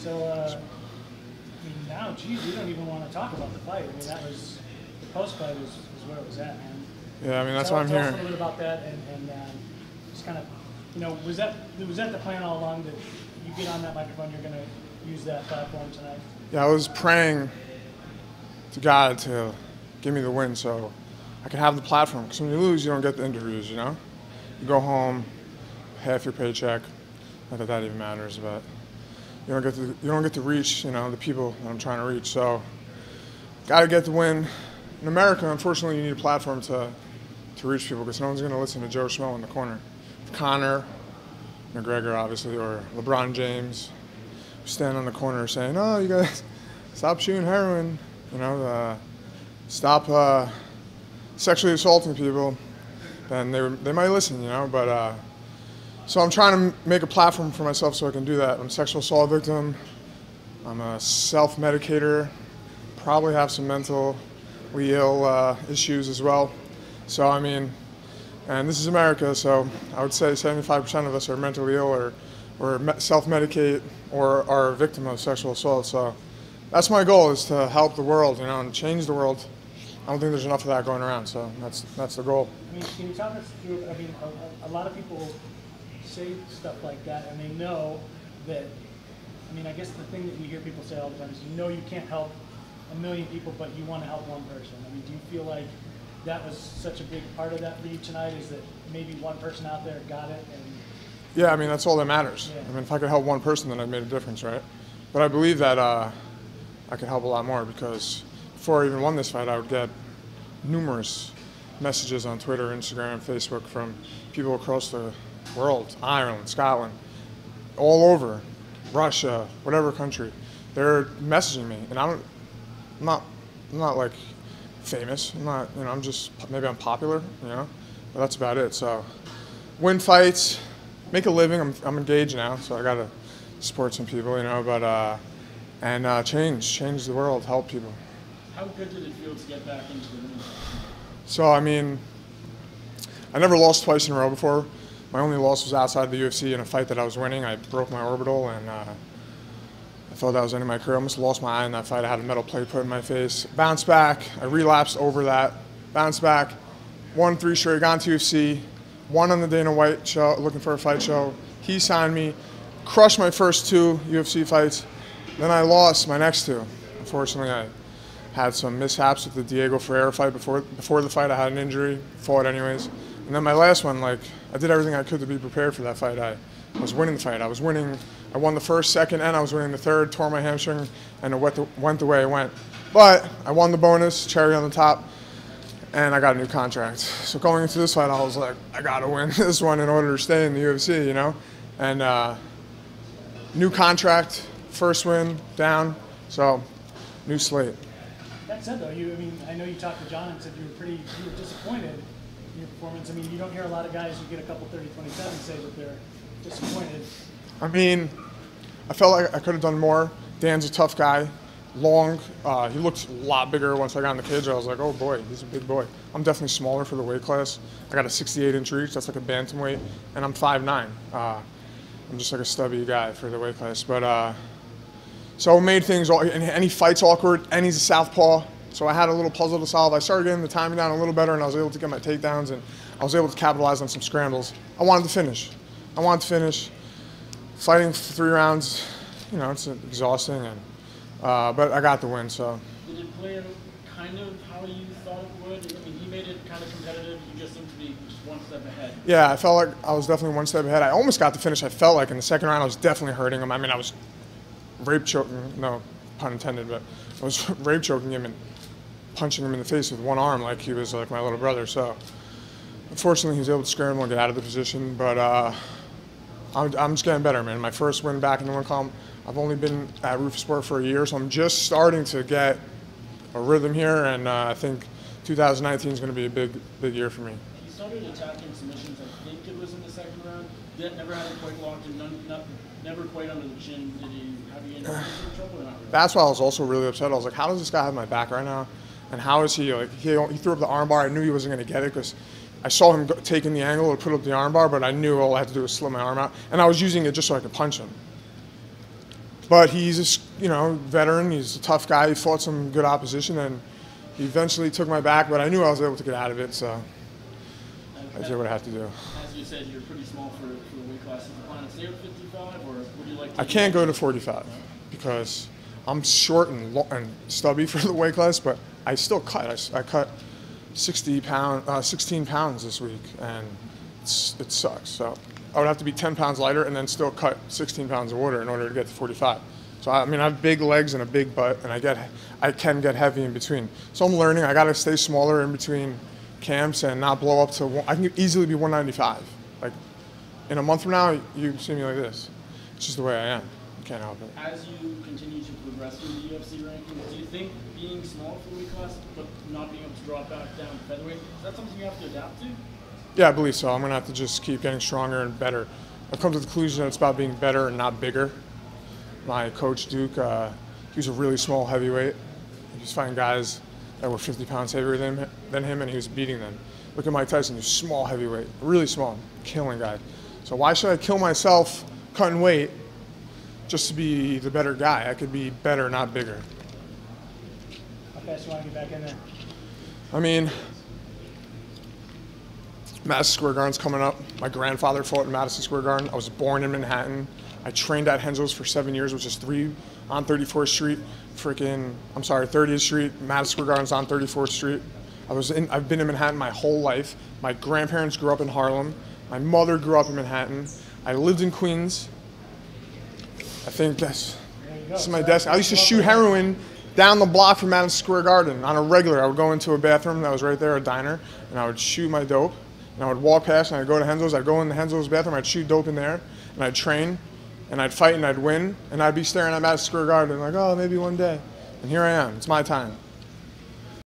So, I mean, now, geez, we don't even want to talk about the fight. I mean, that was, the post-fight is where it was at, man. Yeah, I mean, that's what I'm Tell us hearing. a little bit about that, and just kind of, you know, was that the plan all along, that you get on that microphone, you're going to use that platform tonight? Yeah, I was praying to God to give me the win so I could have the platform. Because when you lose, you don't get the interviews, you know? You go home, half your paycheck. Not that that even matters, but you don't get to reach, you know, the people that I'm trying to reach. So, got to get the win. In America, unfortunately, you need a platform to reach people because no one's going to listen to Joe Schmo in the corner. Connor, McGregor, obviously, or LeBron James stand on the corner saying, "Oh, you guys, stop shooting heroin, you know, stop sexually assaulting people," then they might listen, you know. But so I'm trying to make a platform for myself so I can do that. I'm a sexual assault victim. I'm a self-medicator. Probably have some mentally ill issues as well. So I mean, and this is America, so I would say 75% of us are mentally ill or self-medicate or are a victim of sexual assault. So that's my goal, is to help the world, you know, and change the world. I don't think there's enough of that going around, so that's the goal. I mean, can you talk us through, I mean, a lot of people say stuff like that, and they know that, I mean, I guess the thing that you hear people say all the time is, you know, you can't help a million people, but you want to help one person. I mean, do you feel like that was such a big part of that for you tonight, is that maybe one person out there got it? And yeah, I mean, that's all that matters. Yeah. I mean, if I could help one person, then I've made a difference, right? But I believe that I could help a lot more, because before I even won this fight, I would get numerous messages on Twitter, Instagram, Facebook from people across the world, Ireland, Scotland, all over, Russia, whatever country. They're messaging me, and I'm not like famous. I'm not, you know, maybe I'm popular, you know, but that's about it. So win fights, make a living. I'm engaged now, so I gotta support some people, you know, but and change the world, help people. How good did it feel to get back into the ring? So I mean, I never lost twice in a row before. My only loss was outside the UFC in a fight that I was winning. I broke my orbital, and I thought that was the end of my career. I almost lost my eye in that fight. I had a metal plate put in my face. Bounced back. I relapsed over that. Bounced back. Won 3 straight. Got into UFC. Won on the Dana White show, looking for a fight show. He signed me. Crushed my first 2 UFC fights. Then I lost my next 2. Unfortunately, I had some mishaps with the Diego Ferreira fight. Before the fight, I had an injury. Fought anyways. And then my last one, like, I did everything I could to be prepared for that fight. I was winning the fight. I won the first, second, and I was winning the third, tore my hamstring, and it went the way it went. But I won the bonus, cherry on the top, and I got a new contract. So going into this fight, I was like, I gotta win this one in order to stay in the UFC, you know? And new contract, first win, down, so new slate. that said, though, I mean, I know you talked to John and said you were disappointed in your performance. I mean, you don't hear a lot of guys who get a couple 30-27 say that they're disappointed. I mean, I felt like I could have done more. Dan's a tough guy, long. He looked a lot bigger once I got in the cage. I was like, oh boy, he's a big boy. I'm definitely smaller for the weight class. I got a 68-inch reach. That's like a bantamweight, and I'm 5'9". I'm just like a stubby guy for the weight class. But so it made things, and he fights awkward, and he's a southpaw. So I had a little puzzle to solve. I started getting the timing down a little better, and I was able to get my takedowns, and I was able to capitalize on some scrambles. I wanted to finish. Fighting for 3 rounds, you know, it's exhausting, and but I got the win. So. Did it play out kind of how you thought it would? I mean, he made it kind of competitive. You just seemed to be just one step ahead. Yeah, I felt like I was definitely one step ahead. I almost got the finish. I felt like in the second round I was definitely hurting him. I mean, I was rape choking, no pun intended, but I was rape choking him and punching him in the face with one arm like he was like my little brother. So unfortunately, he was able to scramble and get out of the position, but. I'm just getting better, man. My first win back in the 1 column. I've only been at Roufusport for a year, so I'm just starting to get a rhythm here, and I think 2019 is going to be a big year for me. He started attacking submissions. I think it was in the second round. Never had it quite locked in. Never quite under the chin. Did he have you in trouble or not really? That's why I was also really upset. I was like, how does this guy have my back right now? And how is he like? He threw up the armbar. I knew he wasn't going to get it because. I saw him taking the angle to put up the armbar, but I knew all I had to do was slip my arm out. And I was using it just so I could punch him. But he's a veteran. He's a tough guy. He fought some good opposition, and he eventually took my back. But I knew I was able to get out of it, so I did what I had to do. As you said, you're pretty small for the weight class. Is the plan to stay at 55, or would you like to? I can't go to 45 because I'm short and stubby for the weight class, but I still cut. I cut 16 pounds this week, and it sucks. So I would have to be 10 pounds lighter and then still cut 16 pounds of water in order to get to 45. So I mean, I have big legs and a big butt, and I can get heavy in between. So I'm learning. I got to stay smaller in between camps and not blow up to. I can easily be 195. Like in a month from now, you see me like this. It's just the way I am. You can't help it. As you continue to progress through the UFC rankings, do you think being small for the weight class but not being able to drop back down to featherweight, is that something you have to adapt to? Yeah, I believe so. I'm going to have to just keep getting stronger and better. I've come to the conclusion that it's about being better and not bigger. My coach, Duke, he was a really small heavyweight. He was fighting guys that were 50 pounds heavier than him, and he was beating them. Look at Mike Tyson, he's small heavyweight, really small, killing guys. So why should I kill myself cutting weight just to be the better guy? I could be better, not bigger. How fast do you want to get back in there? I mean, Madison Square Garden's coming up. My grandfather fought in Madison Square Garden. I was born in Manhattan. I trained at Henzo's for 7 years, which is 3 on 34th Street. 30th Street. Madison Square Garden's on 34th Street. I've been in Manhattan my whole life. My grandparents grew up in Harlem. My mother grew up in Manhattan. I lived in Queens. I think this is my desk. I used to shoot heroin down the block from Madison Square Garden on a regular. I would go into a bathroom that was right there, a diner, and I would shoot my dope. And I would walk past and I'd go to Henzo's. I'd go in the Henzo's bathroom. I'd shoot dope in there, and I'd train, and I'd fight, and I'd win, and I'd be staring at Madison Square Garden like, oh, maybe one day. And here I am. It's my time.